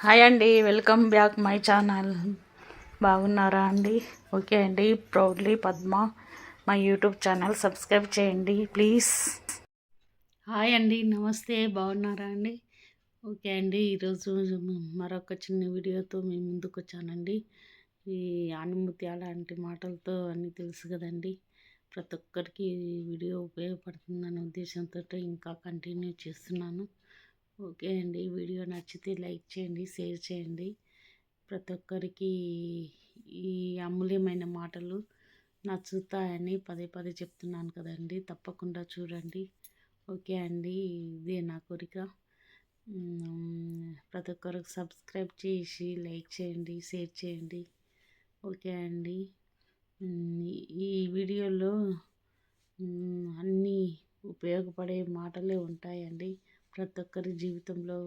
Hi అండి, welcome back my channel. బాగున్నారా అండి? ఓకే అండి. Proudly Padma my YouTube channel subscribe చేయండి ప్లీజ్. హాయ్ అండి, నమస్తే. బాగున్నారా అండి? ఓకే అండి. ఈరోజు మరొక చిన్న వీడియోతో మీ ముందుకు వచ్చానండి. ఈ ఆణిముత్యాల లాంటి మాటలతో అన్నీ తెలుసు కదండి. ప్రతి ఒక్కరికి ఈ వీడియో ఉపయోగపడుతుందనే ఉద్దేశంతో ఇంకా కంటిన్యూ చేస్తున్నాను. ఓకే అండి. వీడియో నచ్చితే లైక్ చేయండి, షేర్ చేయండి. ప్రతి ఒక్కరికి ఈ అమూల్యమైన మాటలు నచ్చుతాయని పదే పదే చెప్తున్నాను కదండి. తప్పకుండా చూడండి. ఓకే అండి. ఇదే నా కోరిక. ప్రతి ఒక్కరికి సబ్స్క్రైబ్ చేసి లైక్ చేయండి, షేర్ చేయండి. ఓకే అండి. ఈ వీడియోలో అన్నీ ఉపయోగపడే మాటలే ఉంటాయండి. ప్రతి ఒక్కరి జీవితంలో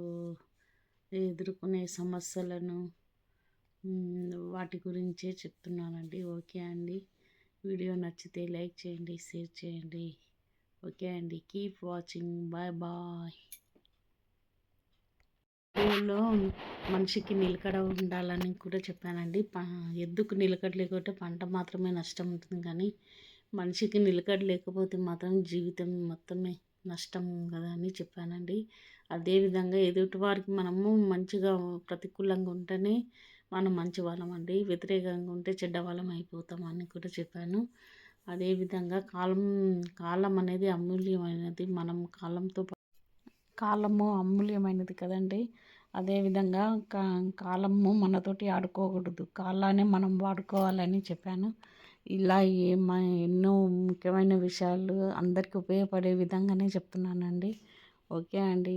ఎదుర్కొనే సమస్యలను వాటి గురించే చెప్తున్నానండి. ఓకే అండి. వీడియో నచ్చితే లైక్ చేయండి, షేర్ చేయండి. ఓకే అండి. Keep watching. Bye bye. వీడియోలో మనిషికి నిలకడ ఉండాలని కూడా చెప్పానండి. ఎద్దుకు నిలకడ లేకపోతే పంట మాత్రమే నష్టం ఉంటుంది, కానీ మనిషికి నిలకడ లేకపోతే మాత్రం జీవితం మొత్తమే నష్టం కదా అని చెప్పానండి. అదేవిధంగా ఎదుటి వారికి మనము మంచిగా ప్రతికూలంగా ఉంటేనే మనం మంచి వాళ్ళం అండి, వ్యతిరేకంగా ఉంటే చెడ్డవాళ్ళం అయిపోతాం అని కూడా చెప్పాను. అదేవిధంగా కాలం అనేది అమూల్యమైనది. మనం కాలము అమూల్యమైనది కదండి. అదేవిధంగా కాలము మనతోటి ఆడుకోకూడదు, కాలాన్ని మనం వాడుకోవాలని చెప్పాను. ఇలా ఎన్నో ముఖ్యమైన విషయాలు అందరికీ ఉపయోగపడే విధంగానే చెప్తున్నానండి. ఓకే అండి.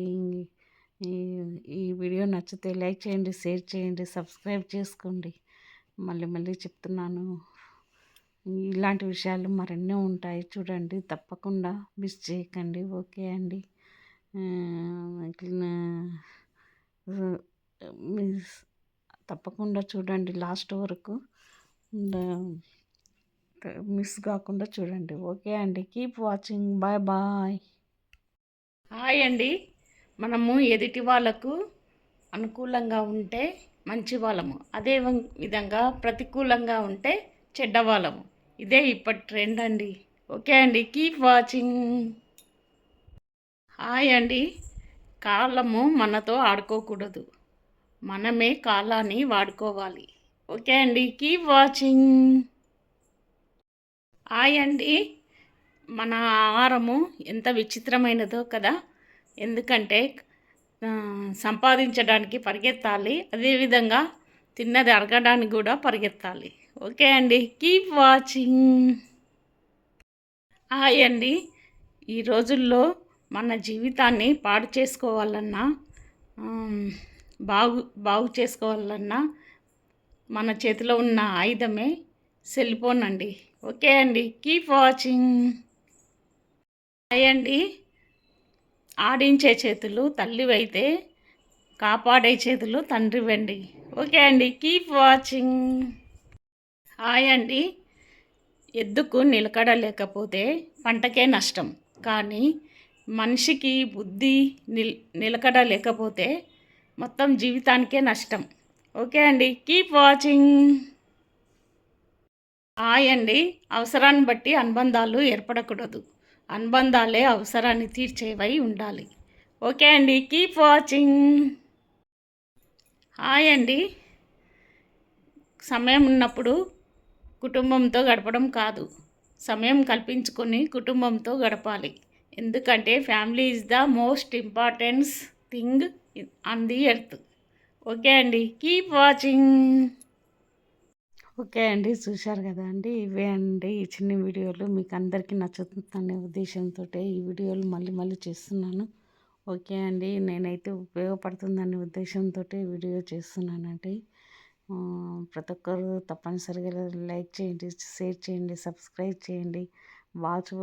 ఈ వీడియో నచ్చితే లైక్ చేయండి, షేర్ చేయండి, సబ్స్క్రైబ్ చేసుకోండి. మళ్ళీ మళ్ళీ చెప్తున్నాను, ఇలాంటి విషయాలు మరెన్నో ఉంటాయి చూడండి. తప్పకుండా మిస్ చేయకండి. ఓకే అండి. తప్పకుండా చూడండి లాస్ట్ వరకు, మిస్ కాకుండా చూడండి. ఓకే అండి. Keep watching. Bye bye. Hi అండి. మనము ఎదుటి వాళ్ళకు అనుకూలంగా ఉంటే మంచి వాళ్ళము, అదే విధంగా ప్రతికూలంగా ఉంటే చెడ్డవాళ్ళము. ఇదే ఇప్పటి ట్రెండ్ అండి. ఓకే అండి. Keep watching. హాయ్ అండి. కాలము మనతో ఆడుకోకూడదు, మనమే కాలాన్ని వాడుకోవాలి. ఓకే అండి. Keep watching. హాయ్ అండి. మన ఆహారము ఎంత విచిత్రమైనదో కదా. ఎందుకంటే సంపాదించడానికి పరిగెత్తాలి, అదేవిధంగా తిన్నది అరగడానికి కూడా పరిగెత్తాలి. ఓకే అండి. Keep watching. హాయ్ అండి. ఈ రోజుల్లో మన జీవితాన్ని పాడు చేసుకోవాలన్నా, బాగు చేసుకోవాలన్నా మన చేతిలో ఉన్న ఆయుధమే సెల్ ఫోన్ అండి. ఓకే అండి. Keep watching. హాయ్ అండి. ఆడించే చేతులు తల్లివైతే కాపాడే చేతులు తండ్రివండి. ఓకే అండి. Keep watching. హాయ్ అండి. ఎద్దుకు నిలకడ లేకపోతే పంటకే నష్టం, కానీ మనిషికి బుద్ధి నిలకడ లేకపోతే మొత్తం జీవితానికే నష్టం. ఓకే అండి. Keep watching. హాయ్ అండి. అవసరాన్ని బట్టి అనుబంధాలు ఏర్పడకూడదు, అనుబంధాలే అవసరాన్ని తీర్చేవై ఉండాలి. ఓకే అండి. Keep watching. హాయ్ అండి. సమయం ఉన్నప్పుడు కుటుంబంతో గడపడం కాదు, సమయం కల్పించుకొని కుటుంబంతో గడపాలి. ఎందుకంటే family is the most important thing on the earth. Okay అండి. Keep watching. ఓకే అండి. చూశారు కదా అండి. ఇవే అండి ఈ చిన్న వీడియోలు, మీకు అందరికీ నచ్చుతుందనే ఉద్దేశంతో ఈ వీడియోలు మళ్ళీ మళ్ళీ చేస్తున్నాను. ఓకే అండి. నేనైతే ఉపయోగపడుతుందనే ఉద్దేశంతో వీడియో చేస్తున్నానండి. ప్రతి ఒక్కరు తప్పనిసరిగా లైక్ చేయండి, షేర్ చేయండి, సబ్స్క్రైబ్ చేయండి, వాచ్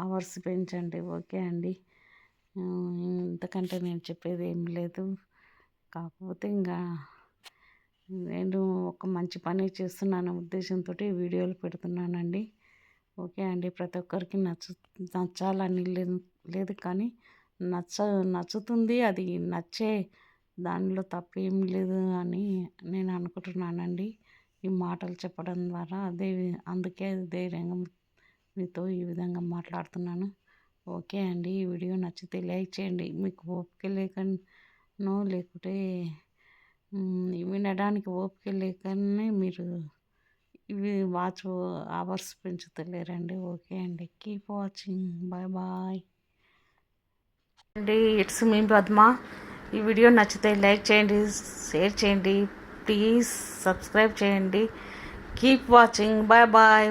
అవర్స్ పెంచండి. ఓకే అండి. ఇంతకంటే నేను చెప్పేది ఏం లేదు. కాకపోతే ఇంకా నేను ఒక మంచి పని చేస్తున్నాను ఉద్దేశంతో వీడియోలు పెడుతున్నానండి. ఓకే అండి. ప్రతి ఒక్కరికి నచ్చాలని లేదు, కానీ నచ్చుతుంది. అది నచ్చే దానిలో తప్పేం లేదు అని నేను అనుకుంటున్నానండి. ఈ మాటలు చెప్పడం ద్వారా అందుకే ధైర్యంగా మీతో ఈ విధంగా మాట్లాడుతున్నాను. ఓకే అండి. ఈ వీడియో నచ్చితే లైక్ చేయండి. మీకు ఓపిక లేకనో లేకుంటే వినడానికి ఓపిక లేకనే మీరు ఇవి వాచ్ అవర్స్ పెంచుతలేరండి. ఓకే అండి. Keep watching. బాయ్ బాయ్ అండి. It's me Padma. ఈ వీడియో నచ్చితే లైక్ చేయండి, షేర్ చేయండి, ప్లీజ్ సబ్స్క్రైబ్ చేయండి. Keep watching. Bye bye.